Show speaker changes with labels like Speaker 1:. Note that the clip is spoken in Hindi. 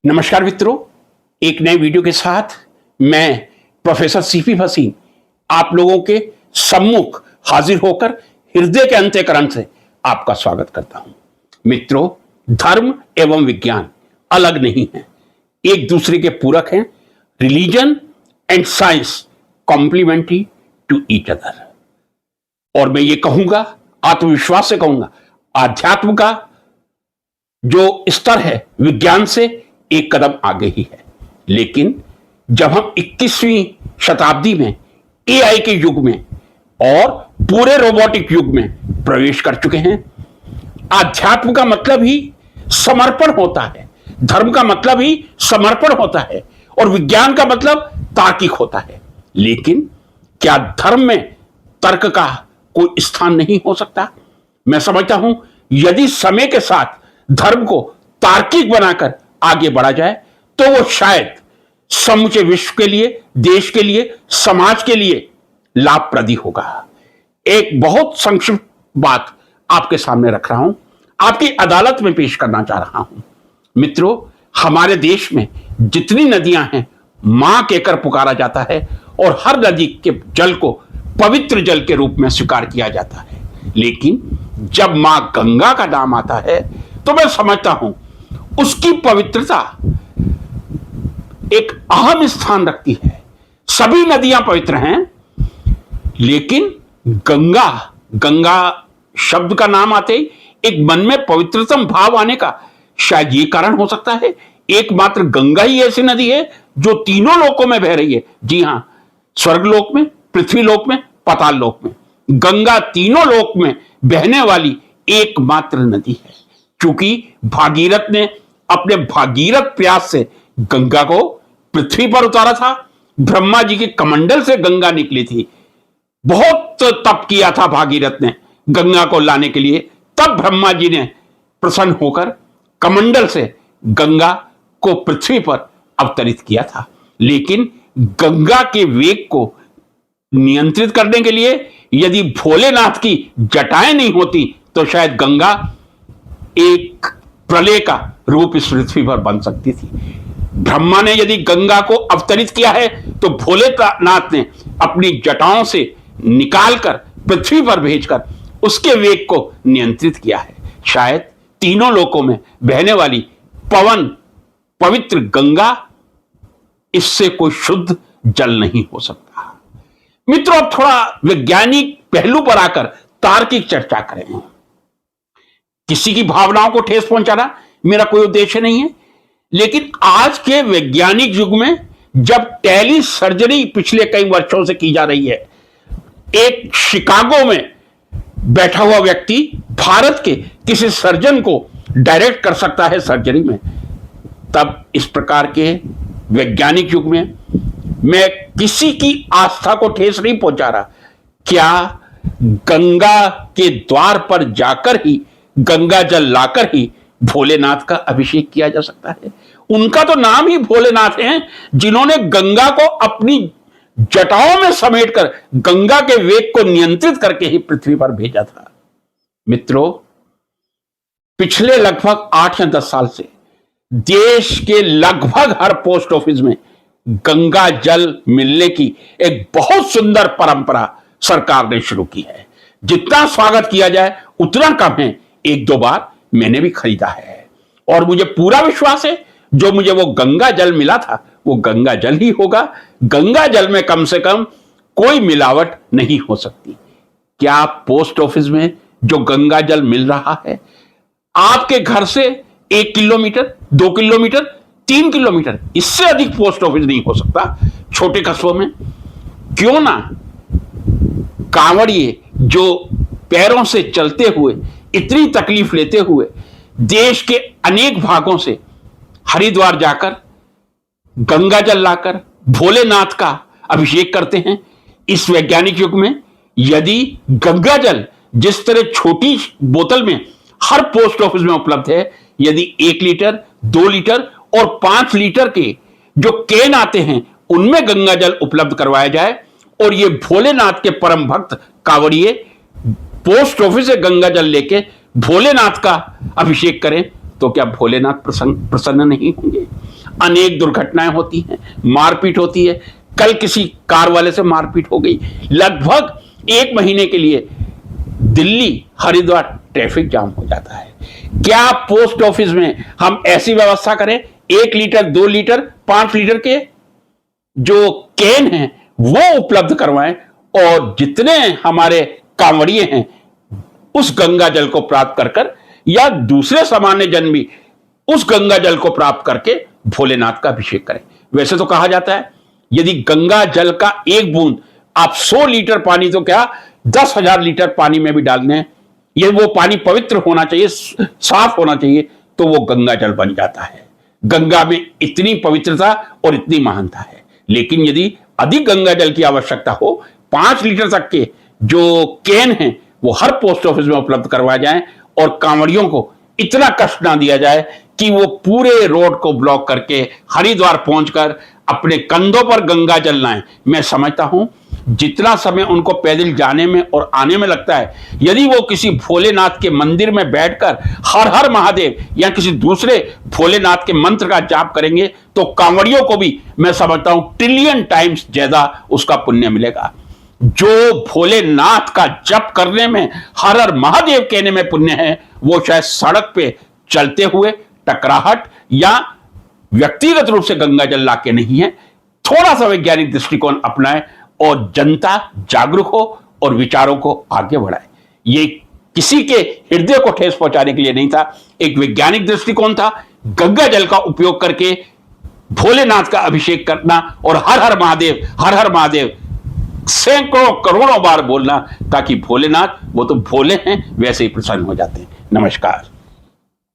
Speaker 1: नमस्कार मित्रों, एक नए वीडियो के साथ मैं प्रोफेसर सीपी भसीन आप लोगों के सम्मुख हाजिर होकर हृदय के अंतःकरण से आपका स्वागत करता हूं। मित्रों, धर्म एवं विज्ञान अलग नहीं है, एक दूसरे के पूरक हैं। Religion and science complementary to each other. और मैं ये कहूंगा, आत्मविश्वास से कहूंगा, आध्यात्म का जो स्तर है विज्ञान से एक कदम आगे ही है। लेकिन जब हम 21वीं शताब्दी में एआई के युग में और पूरे रोबोटिक युग में प्रवेश कर चुके हैं, आध्यात्म का मतलब ही समर्पण होता है, धर्म का मतलब ही समर्पण होता है और विज्ञान का मतलब तार्किक होता है। लेकिन क्या धर्म में तर्क का कोई स्थान नहीं हो सकता? मैं समझता हूं यदि समय के साथ धर्म को तार्किक बनाकर आगे बढ़ा जाए तो वो शायद समूचे विश्व के लिए, देश के लिए, समाज के लिए लाभप्रद होगा। एक बहुत संक्षिप्त बात आपके सामने रख रहा हूं, आपकी अदालत में पेश करना चाह रहा हूं। मित्रों, हमारे देश में जितनी नदियां हैं मां कहकर पुकारा जाता है और हर नदी के जल को पवित्र जल के रूप में स्वीकार किया जाता है। लेकिन जब मां गंगा का नाम आता है तो मैं समझता हूं उसकी पवित्रता एक अहम स्थान रखती है। सभी नदियां पवित्र हैं, लेकिन गंगा शब्द का नाम आते ही एक मन में पवित्रतम भाव आने का शायद ये कारण हो सकता है। एकमात्र गंगा ही ऐसी नदी है जो तीनों लोकों में बह रही है। जी हां, स्वर्गलोक में, पृथ्वीलोक में, पाताल लोक में। गंगा तीनों लोक में बहने वाली एकमात्र नदी है। क्योंकि भागीरथ ने अपने भागीरथ प्रयास से गंगा को पृथ्वी पर उतारा था। ब्रह्मा जी के कमंडल से गंगा निकली थी। बहुत तप किया था भागीरथ ने गंगा को लाने के लिए। तब ब्रह्मा जी ने प्रसन्न होकर कमंडल से गंगा को पृथ्वी पर अवतरित किया था। लेकिन गंगा के वेग को नियंत्रित करने के लिए यदि भोलेनाथ की जटाएं नहीं होती तो शायद गंगा एक प्रलय का रूप इस पृथ्वी पर बन सकती थी। ब्रह्मा ने यदि गंगा को अवतरित किया है तो भोलेनाथ ने अपनी जटाओं से निकालकर पृथ्वी पर भेजकर उसके वेग को नियंत्रित किया है। शायद तीनों लोकों में बहने वाली पवित्र गंगा, इससे कोई शुद्ध जल नहीं हो सकता। मित्रों, अब थोड़ा वैज्ञानिक पहलू पर आकर तार्किक चर्चा करें। किसी की भावनाओं को ठेस पहुंचाना मेरा कोई उद्देश्य नहीं है, लेकिन आज के वैज्ञानिक युग में जब टेली सर्जरी पिछले कई वर्षों से की जा रही है, एक शिकागो में बैठा हुआ व्यक्ति भारत के किसी सर्जन को डायरेक्ट कर सकता है सर्जरी में, तब इस प्रकार के वैज्ञानिक युग में मैं किसी की आस्था को ठेस नहीं पहुंचा रहा। क्या गंगा के द्वार पर जाकर ही, गंगा जल लाकर ही भोलेनाथ का अभिषेक किया जा सकता है? उनका तो नाम ही भोलेनाथ है, जिन्होंने गंगा को अपनी जटाओं में समेटकर गंगा के वेग को नियंत्रित करके ही पृथ्वी पर भेजा था। मित्रों, पिछले लगभग 8 या 10 साल से देश के लगभग हर पोस्ट ऑफिस में गंगा जल मिलने की एक बहुत सुंदर परंपरा सरकार ने शुरू की है। जितना स्वागत किया जाए उतना कम है। 1-2 बार मैंने भी खरीदा है और मुझे पूरा विश्वास है जो मुझे वो गंगा जल मिला था वो गंगा जल ही होगा। गंगा जल में कम से कम कोई मिलावट नहीं हो सकती। क्या पोस्ट ऑफिस में जो गंगा जल मिल रहा है आपके घर से 1 किलोमीटर, 2 किलोमीटर, 3 किलोमीटर, इससे अधिक पोस्ट ऑफिस नहीं हो सकता छोटे कस्बों में? क्यों ना कांवड़िए जो पैरों से चलते हुए, इतनी तकलीफ लेते हुए देश के अनेक भागों से हरिद्वार जाकर गंगा जल लाकर भोलेनाथ का अभिषेक करते हैं। इस वैज्ञानिक युग में यदि गंगा जल जिस तरह छोटी बोतल में हर पोस्ट ऑफिस में उपलब्ध है, यदि 1 लीटर, 2 लीटर और 5 लीटर के जो कैन आते हैं उनमें गंगा जल उपलब्ध करवाया जाए और ये भोलेनाथ के परम भक्त कांवड़िए पोस्ट ऑफिस से गंगा जल लेके भोलेनाथ का अभिषेक करें, तो क्या भोलेनाथ प्रसन्न नहीं होंगे? अनेक दुर्घटनाएं होती हैं, मारपीट होती है। कल किसी कार वाले से मारपीट हो गई। लगभग 1 महीने के लिए दिल्ली हरिद्वार ट्रैफिक जाम हो जाता है। क्या पोस्ट ऑफिस में हम ऐसी व्यवस्था करें 1 लीटर 2 लीटर 5 लीटर के जो कैन हैं वो उपलब्ध करवाएं और जितने हमारे कांवड़िए हैं उस गंगा जल को प्राप्त कर या दूसरे सामान्य जन भी उस गंगा जल को प्राप्त करके भोलेनाथ का अभिषेक करें। वैसे तो कहा जाता है यदि गंगा जल का 1 बूंद आप 100 लीटर पानी तो क्या 10,000 लीटर पानी में भी डाल दें, ये वो पानी पवित्र होना चाहिए, साफ होना चाहिए, तो वो गंगा जल बन जाता है। गंगा में इतनी पवित्रता और इतनी महानता है। लेकिन यदि अधिक गंगा जल की आवश्यकता हो 5 लीटर तक के जो कैन हैं वो हर पोस्ट ऑफिस में उपलब्ध करवाए जाएं और कांवड़ियों को इतना कष्ट ना दिया जाए कि वो पूरे रोड को ब्लॉक करके हरिद्वार पहुंचकर अपने कंधों पर गंगा जल लाएं। मैं समझता हूं जितना समय उनको पैदल जाने में और आने में लगता है, यदि वो किसी भोलेनाथ के मंदिर में बैठकर हर हर महादेव या किसी दूसरे भोलेनाथ के मंत्र का जाप करेंगे तो कांवड़ियों को भी मैं समझता हूं ट्रिलियन टाइम्स ज्यादा उसका पुण्य मिलेगा। जो भोलेनाथ का जप करने में हर हर महादेव कहने में पुण्य है, वो शायद सड़क पे चलते हुए टकराहट या व्यक्तिगत रूप से गंगा जल लाके नहीं है। थोड़ा सा वैज्ञानिक दृष्टिकोण अपनाएं और जनता जागरूक हो और विचारों को आगे बढ़ाए। ये किसी के हृदय को ठेस पहुंचाने के लिए नहीं था, एक वैज्ञानिक दृष्टिकोण था। गंगा जल का उपयोग करके भोलेनाथ का अभिषेक करना और हर हर महादेव सैकड़ों करोड़ों बार बोलना, ताकि भोलेनाथ वो तो भोले हैं वैसे ही प्रसन्न हो जाते हैं। नमस्कार।